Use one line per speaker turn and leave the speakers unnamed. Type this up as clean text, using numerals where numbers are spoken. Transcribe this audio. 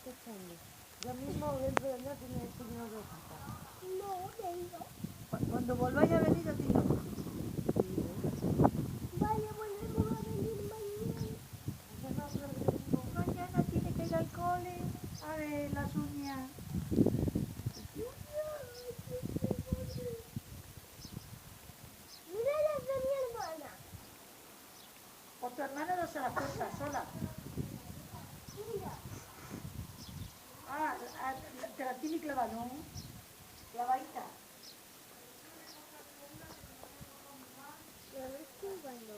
¿Qué tengo? Yo mismo dentro de nada tiene signo de cita.
No, vengo.
Cuando volváis a venir, yo te digo.
Vale, volvemos a venir mañana.
Mañana tiene que ir al cole a ver las uñas.
Mira las de mi hermana.
O tu hermana no se las corta sola.
Mira.
Ah, te la tiene clavada, ¿no? Clavadita.
Yo no estoy bueno.